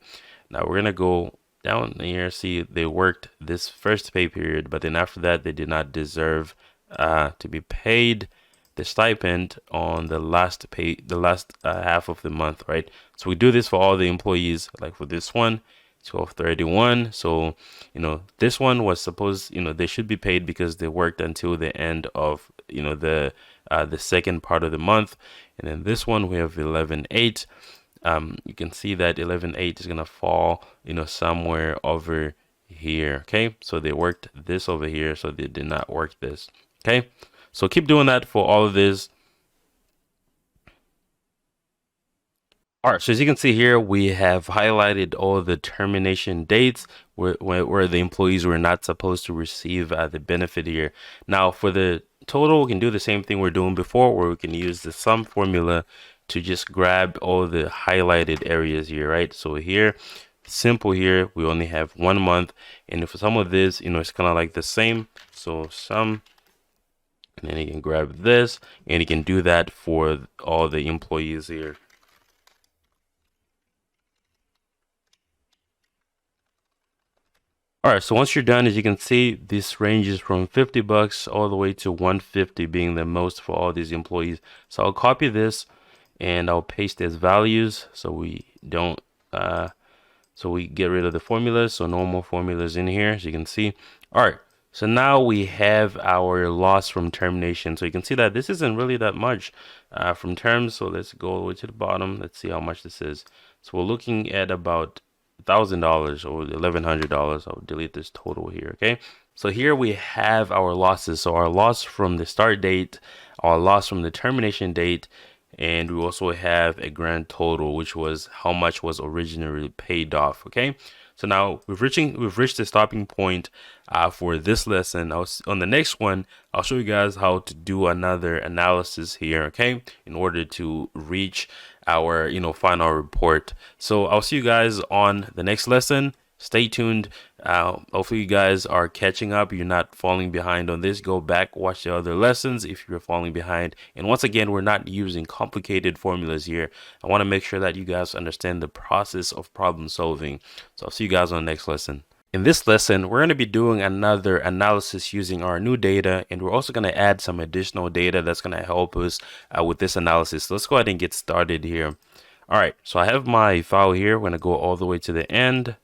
Now we're going to go down here, see they worked this first pay period, but then after that, they did not deserve to be paid the stipend on the last half of the month, right? So we do this for all the employees. Like for this one, 12/31. So, this one was supposed, they should be paid because they worked until the end of, the second part of the month. And then this one, we have 11/8. You can see that 11/8 is going to fall, somewhere over here. Okay. So they worked this over here. So they did not work this. Okay. So keep doing that for all of this. All right, so as you can see here, we have highlighted all the termination dates where the employees were not supposed to receive the benefit here. Now, for the total, we can do the same thing we're doing before, where we can use the sum formula to just grab all the highlighted areas here, right? So here, simple here, we only have 1 month. And for some of this, it's kind of like the same. So sum, and then you can grab this, and you can do that for all the employees here. All right, so once you're done, as you can see, this ranges from $50 all the way to $150 being the most for all these employees. So I'll copy this and I'll paste as values so we don't so we get rid of the formulas. So no more formulas in here, as you can see. All right, so now we have our loss from termination. So you can see that this isn't really that much from terms. So let's go all the way to the bottom. Let's see how much this is. So we're looking at about $1,000 or $1,100. I'll delete this total here. Okay, so here we have our losses. So our loss from the start date, our loss from the termination date, and we also have a grand total, which was how much was originally paid off. Okay, so now we've reached the stopping point for this lesson. On the next one, I'll show you guys how to do another analysis here, okay, in order to reach our final report. So I'll see you guys on the next lesson. Stay tuned. Hopefully you guys are catching up. You're not falling behind on this. Go back, watch the other lessons if you're falling behind. And once again, we're not using complicated formulas here. I want to make sure that you guys understand the process of problem solving. So I'll see you guys on the next lesson. In this lesson, we're going to be doing another analysis using our new data, and we're also going to add some additional data that's going to help us with this analysis. So let's go ahead and get started here. All right, so I have my file here. We're going to go all the way to the end,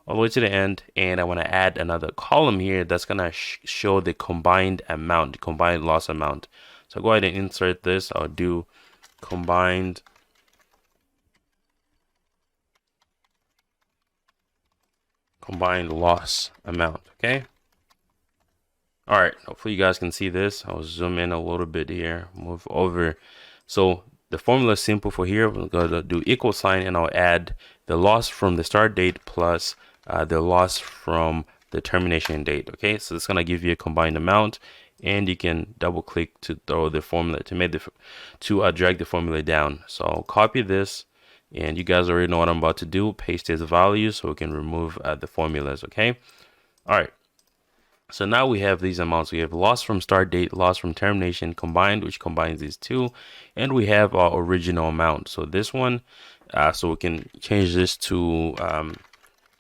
and I want to add another column here that's going to show the combined amount, combined loss amount. So go ahead and insert this. I'll do combined loss amount. Okay. All right. Hopefully you guys can see this. I'll zoom in a little bit here, move over. So the formula is simple for here. We're going to do equal sign, and I'll add the loss from the start date plus the loss from the termination date. Okay. So it's going to give you a combined amount, and you can double click to throw the formula to drag the formula down. So I'll copy this. And you guys already know what I'm about to do. Paste as values so we can remove the formulas, okay? All right. So now we have these amounts. We have loss from start date, loss from termination combined, which combines these two. And we have our original amount. So this one, so we can change this to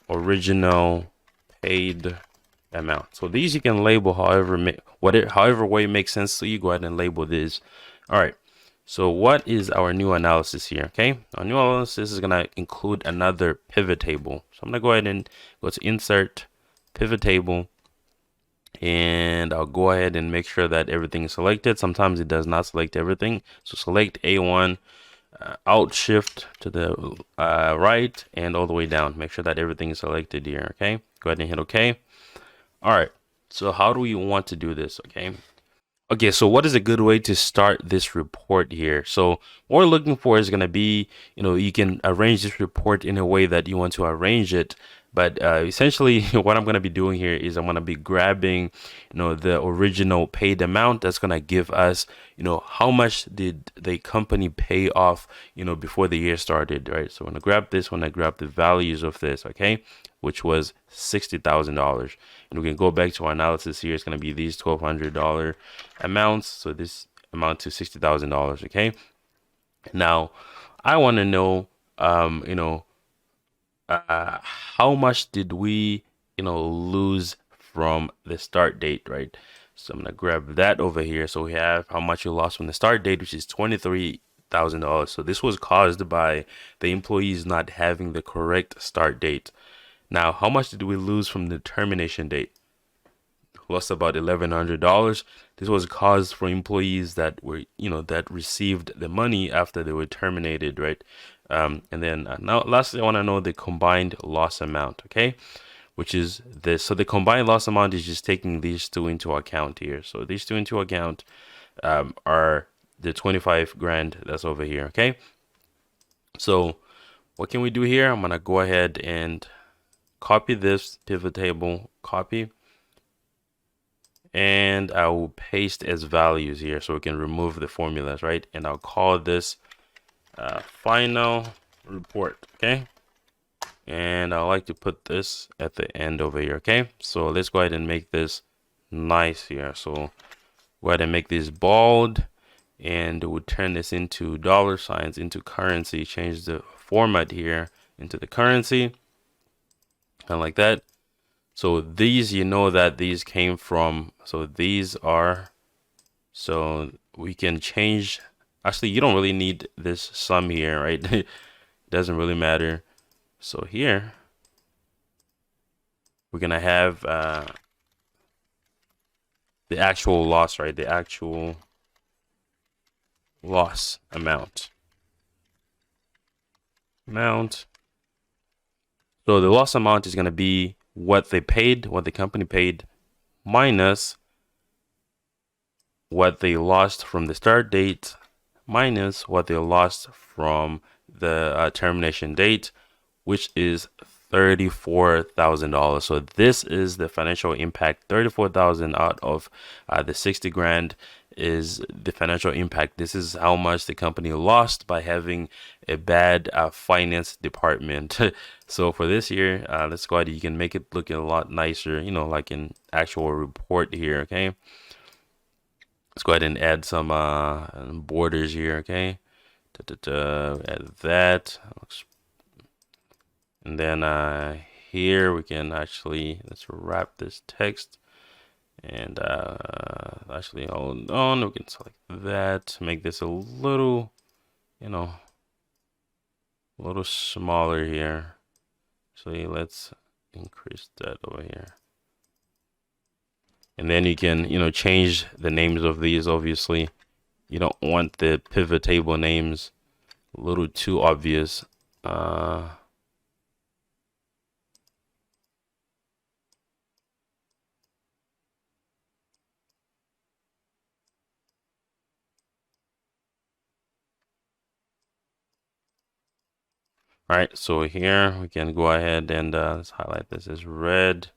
original paid amount. So these you can label however way it makes sense. So you go ahead and label this. All right. So what is our new analysis here? Okay, our new analysis is going to include another pivot table. So I'm going to go ahead and go to insert pivot table, and I'll go ahead and make sure that everything is selected. Sometimes it does not select everything. So select A1, Alt Shift to the right and all the way down. Make sure that everything is selected here. Okay, go ahead and hit OK. All right, so how do we want to do this? Okay, so what is a good way to start this report here? So what we're looking for is going to be, you can arrange this report in a way that you want to arrange it. But essentially, what I'm going to be doing here is I'm going to be grabbing, the original paid amount that's going to give us, how much did the company pay off, before the year started, right? So I'm going to grab this when I grab the values of this, okay, which was $60,000. And we can go back to our analysis here. It's going to be these $1,200 amounts. So this amount to $60,000. Okay. Now, I want to know, how much did we, lose from the start date, right? So I'm gonna grab that over here. So we have how much you lost from the start date, which is $23,000. So this was caused by the employees not having the correct start date. Now, how much did we lose from the termination date? Lost about $1,100. This was caused for employees that were, that received the money after they were terminated, right? And then now, lastly, I want to know the combined loss amount, okay? Which is this. So the combined loss amount is just taking these two into account here. So these two into account are the 25 grand that's over here, okay? So what can we do here? I'm gonna go ahead and copy this pivot table, copy, and I will paste as values here so we can remove the formulas, right? And I'll call this final report, okay? And I like to put this at the end over here, okay? So let's go ahead and make this nice here. So go ahead and make this bold, and we'll turn this into dollar signs, into currency, change the format here into the currency, kind of like that. So these, that these came from, so these are, so we can change, actually you don't really need this sum here, right? It doesn't really matter. So here we're gonna have the actual loss, right? The actual loss amount. So the loss amount is gonna be what they paid, what the company paid, minus what they lost from the start date, minus what they lost from the termination date, which is $34,000. So this is the financial impact. 34,000 out of the 60 grand is the financial impact. This is how much the company lost by having a bad finance department. So for this year, let's go ahead. You can make it look a lot nicer, like an actual report here. Okay. Let's go ahead and add some borders here. Okay. Add that. And then here we can actually, let's wrap this text, and actually hold on, we can select that, make this a little, a little smaller here. So let's increase that over here. And then you can, change the names of these. Obviously, you don't want the pivot table names a little too obvious. All right, so here we can go ahead and let's highlight this as red.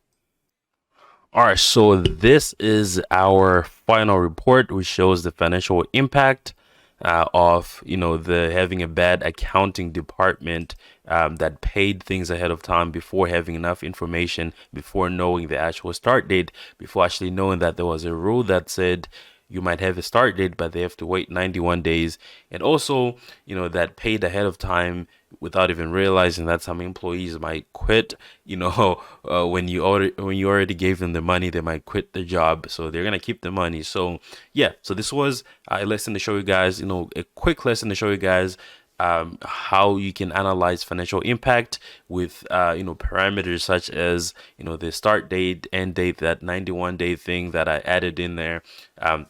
All right, so this is our final report, which shows the financial impact of the having a bad accounting department that paid things ahead of time before having enough information, before knowing the actual start date, before actually knowing that there was a rule that said you might have a start date, but they have to wait 91 days. And also, that paid ahead of time without even realizing that some employees might quit. When you already gave them the money, they might quit the job. So they're going to keep the money. So yeah, so this was a lesson to show you guys, a quick lesson to show you guys how you can analyze financial impact with parameters such as the start date, end date, that 91-day thing that I added in there.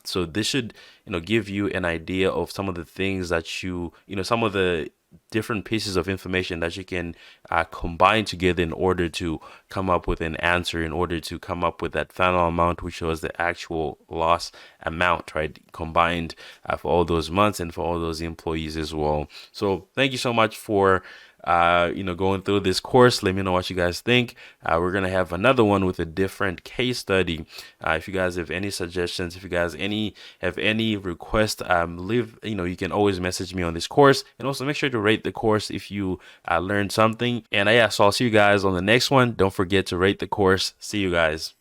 So this should give you an idea of some of the things that some of the different pieces of information that you can combine together in order to come up with an answer, in order to come up with that final amount, which was the actual loss amount, right? Combined for all those months and for all those employees as well. So thank you so much for going through this course. Let me know what you guys think. We're gonna have another one with a different case study. If you guys have any suggestions, if you guys have any requests, leave, you can always message me on this course, and also make sure to rate the course if you learned something. And yeah, so I'll see you guys on the next one. Don't forget to rate the course. See you guys.